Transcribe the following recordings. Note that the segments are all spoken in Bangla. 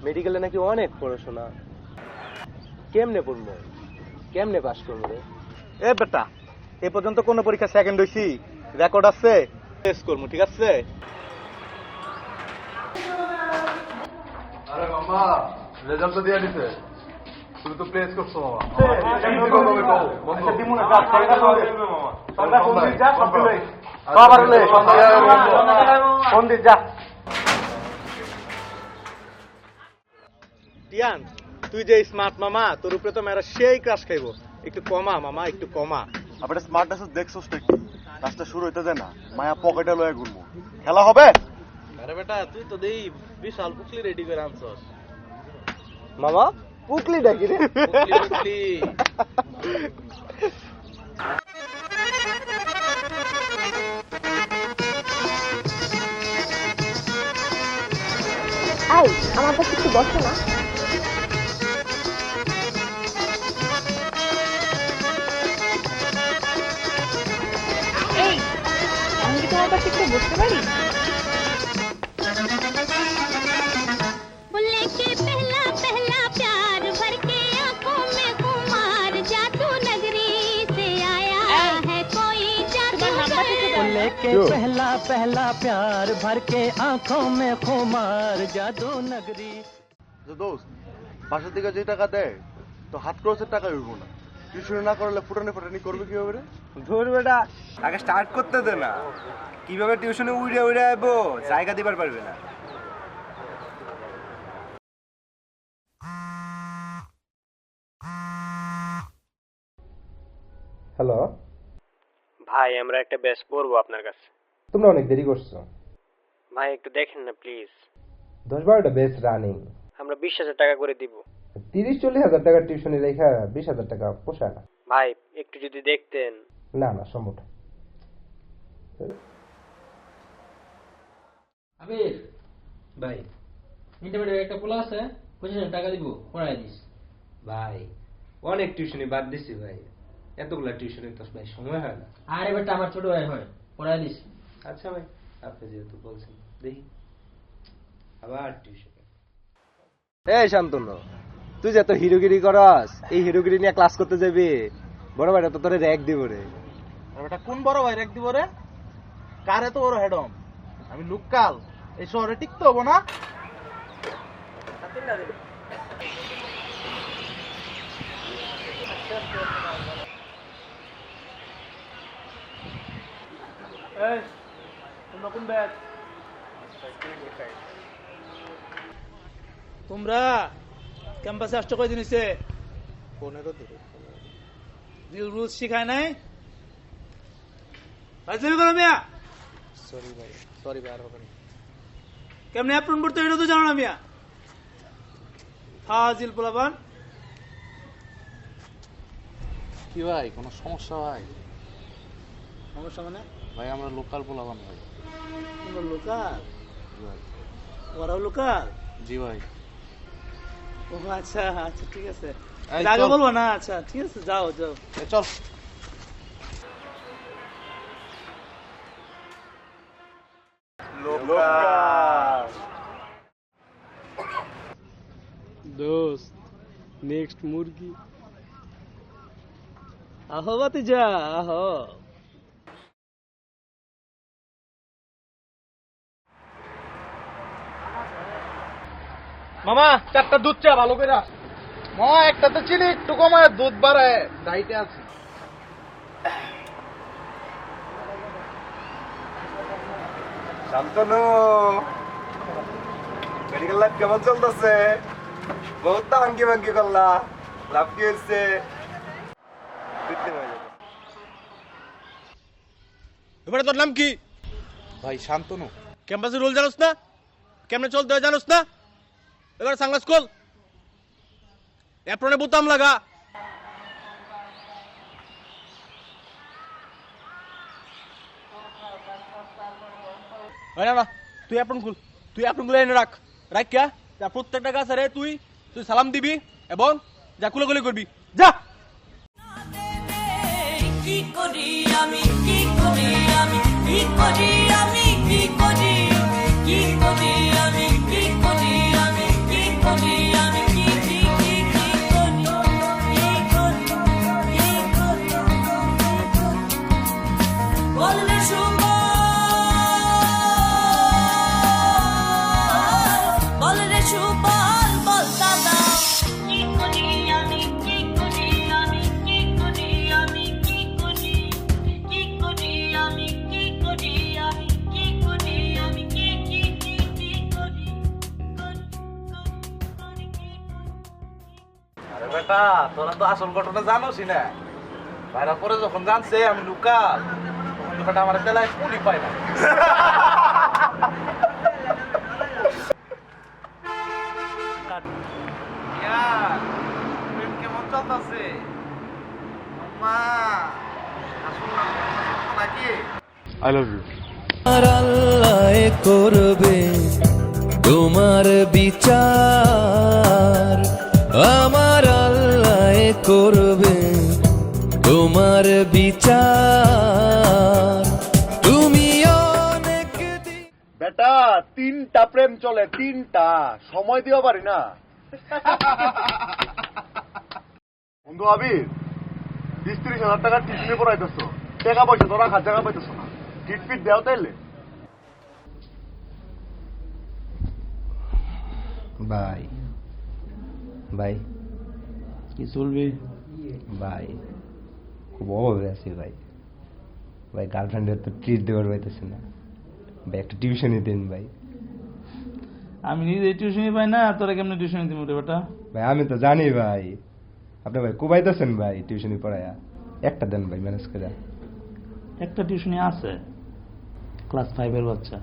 মেডিকেলে নাকি অনেক পড়াশোনা। কেমনে পড়বো, কেমনে পাস করবো রে? এ বেটা, এ পর্যন্ত কোন পরীক্ষা সেকেন্ড হইছি? রেকর্ড আছে, টেস্ট করবো, ঠিক আছে? আরে মামা, রেজাল্ট তো দিয়ে দিছে, তুমি তো প্লেস করছো মামা। টিয়ান, তুই যে স্মার্ট মামা, তোর উপরে তো মেয়েরা সেই ক্রাশ খাইবো। একটু কমা মামা, একটু কমা। আবার স্মার্টনেস দেখছস তো একটু, কাজটা শুরু হইতে দে না, মায়া পকেটে লয়ে ঘুরবো। খেলা হবে? আরে বেটা, তুই তো দেই বিশাল পুকলি রেডি করে আনছস। মামা পুকলি ডাকি রে। পুকলি এই আমার কাছে একটু বসো না। এই আমি কি তোমার কাছে একটু বসতে পারি? लेके पहला पहला प्यार भर के आंखों में खुमार जादू नगरी। দোস্ত, বাসা থেকে যে টাকা দেয় তো হাত খরচের টাকা হইব না। টিউশন না করলে ফুটানি ফুটানি করবে কিভাবে রে? ধর বেটা, আগে স্টার্ট করতে দে না। কিভাবে টিউশনে উড়ে উড়ে আইবো, জায়গা দিবার পারবে না। হ্যালো ভাই, আমরা একটা ব্যাচ পড়বো আপনার কাছে। তোমরা অনেক দেরি করছো ভাই একটু দেখেন না প্লিজ। 10-12টা বেস রানিং, আমরা 20,000 টাকা করে দিব। 30-40 হাজার টাকার টিউশনি রেখা 20,000 টাকা পোষায় না। ভাই একটু যদি দেখতেন। না না, সম্ভব না। আবির ভাই ইন্টারমিডিয়েট একটা পোলা আছে, 25,000 টাকা দিব, পড়াই দিস। ভাই অনেক টিউশনি বাদ দিছি ভাই, এতগুলা টিউশনি তো ভাই সময় হয় না। আরে বেটা, আমার ছোট ভাই হয়, পড়াই দিস। আচ্ছা ভাই, আপনি যেহেতু বলছেন দেখি আবার টিউশন। এই শান্তনু, তুই যে এত হিরোগিরি করস, এই হিরোগিরি নিয়ে ক্লাস করতে যাবি? বড় ভাইটা তো তোরে র্যাক দিব রে। আর বেটা, কোন বড় ভাই রেক দিব রে? কার এত বড় হেডম? আমি লোকাল, এই শহরে টিকতে হবো না? তোমরা ক্যাম্পাসে আসছো কয়দিন হয়েছে? 15 দিন। রুলস শিখায় নাই? ফাজলামি করো মিয়া। সরি ভাই, সরি ভাই, আর হবে না। কেমনে অ্যাপ্রন করতে এটা তো জানো না মিয়া। ফাজিল পোলাপান। কি ভাই, কোনো সমস্যা ভাই? সমস্যা মানে? ভাই আমরা লোকাল পোলাবান ভাই। তোমরা লোকাল? জি ভাই। ওরাও লোকাল? জি ভাই। ও আচ্ছা আচ্ছা, ঠিক আছে। এই আগে চল। বলবো না? আচ্ছা ঠিক আছে, যাও যাও। চল। দোস্ত, নেক্সট মুরগি। আহো বাতিজা, আহো। মামা 4টা দুধ চা ভালো করে। মামা একটাতে চিনি একটু কমায় দুধ বাড়ায়, ডাইটে আছে। শান্তনু, মেডিকেল লাইফ কেমন চলতেছে? বহুত তো আঙ্কি বাঙ্কি করলা, লাভ কি হয়েছে? এবারে তোর নাম কি? ভাই শান্তনু। ক্যাম্পাসের রুল জানোস না? কেমনে চলতে হয় জানোস না? এবার সাংলাস খোল, অ্যাপ্রনে বোতাম লাগা। না, তুই অ্যাপ্রন খুল, তুই অ্যাপ্রন খুলে এনে রাখ। রাখ কে? প্রত্যেকটা গাছ আরে তুই তুই সালাম দিবি এবং যা কুলাকুলি করবি, যা। কি করি আমি, কি করি আমি, কি করি আমি, কি করি, কি করি আমি, কি করি আমি, কি করি আরে বেটা তোরা তো আসল ঘটনা জানোসই না ভাইরা পরে যখন জানছে আমি লুকাল তখন তো বেটা আমার তেলায় পুলি পায় না প্রেম কেমন চলতেছে মা আসল নাকি আই লাভ ইউ আর আল্লাহ করবে তোমার বিচার, আমার আল্লাহ করবে তোমার বিচার। তুমি অনেক বেটা 3টা প্রেম চলে 3টা, সময় দিও পারি না। বন্ধু আবির 30,000 টাকা টিফিনে পড়াইতেছ, টাকা পয়সা তোরা খার জায়গা পাইতেছ না, টিটপিট দেও তাইলে। ভাই ভাই কি চলবে? ভাই খুব অভাবে আছি ভাই। ভাই গার্লফ্রেন্ডের তো ট্রিট দেওয়ার পাইতেছি না ভাই, একটা টিউশনই দিন ভাই। আমি নিজে টিউশনই পাই না, তোরা কেমনে টিউশন দিবি রে বেটা? ভাই আমি তো জানি ভাই, আপনি ভাই কুবাইতেছেন ভাই টিউশনি পড়ায়া, একটা দেন ভাই ম্যানেজ করে। একটা টিউশনি আছে, ক্লাস 5 এর বাচ্চা,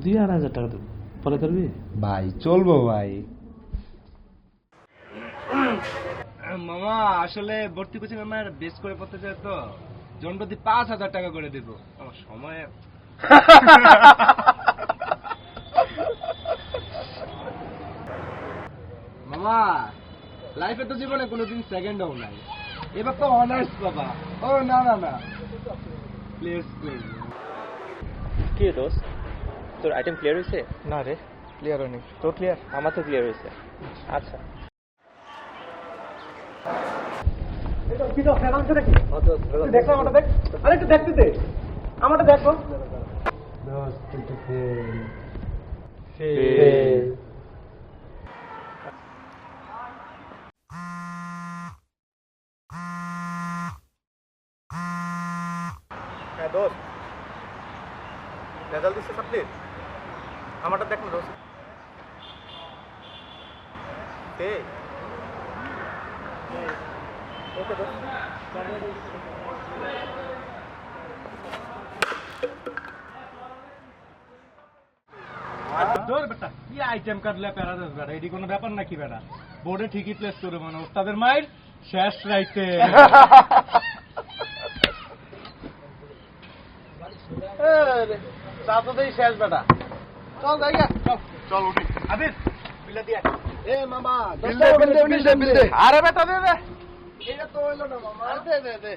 2,500 টাকা দেবো, পরে করবি? ভাই চলবো ভাই। মামা আসলে ভর্তি কোচিং আমার বেশ করে পড়তে চাই তো, জনপ্রতি 5,000 টাকা করে দেবো, আমার সময়। মামা লাইফে তো জীবনে কোনোদিন সেকেন্ডও নাই, এবার তো অনার্স বাবা। ও না না না প্লিজ প্লিজ। কি দোস্ত তোর আইটেম ক্লিয়ার হয়েছে? না রে ক্লিয়ার হয়নি, তোর ক্লিয়ার? আমার তো ক্লিয়ার হয়েছে। আচ্ছা দেখো আমারটা দেখ, আরে একটু দেখতে দে, আমারটা দেখো। হ্যাঁ দোস্ত রেজাল্ট দিচ্ছে সাপ্লিট, আমারটা দেখ না দোস্ত। ওকে দোস্ত। বেটা কি আইটেম কাটলে প্যারা দেস বেটা, এটি কোনো ব্যাপার নাকি বেটা? বোর্ডে ঠিকই প্লেস করে মানে ওস্তাদের মাইর শেষ রাইতে। তা তো দেই শেষ বেটা, চল যাই গা, চল চল উঠি। আবির বিলে দিয়া। এ মামা বিল দে, বিল দে, বিল দে, বিল দে। আরে বেটা দে দে, এটা তো হইলো না মামা। দে দে দে।